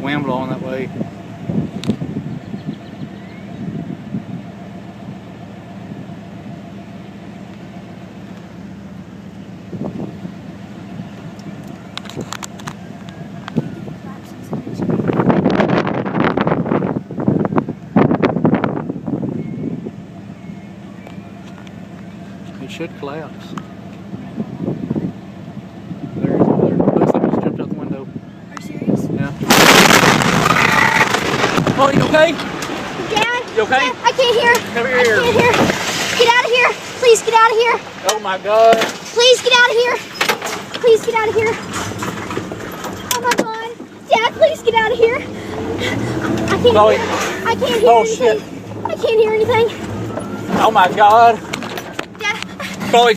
wind blowing that way. It should collapse. There, looks like it just jumped out the window. Are you serious? Yeah. Oh, you okay? Dad? You okay? Dad, I can't hear. Come here. I can't hear. Get out of here. Please get out of here. Oh my God. Please get out of here. Please get out of here. Oh my God. Dad, please get out of here. I can't Chloe. hear. I can't hear Oh, anything. shit. I can't hear anything. Oh my God.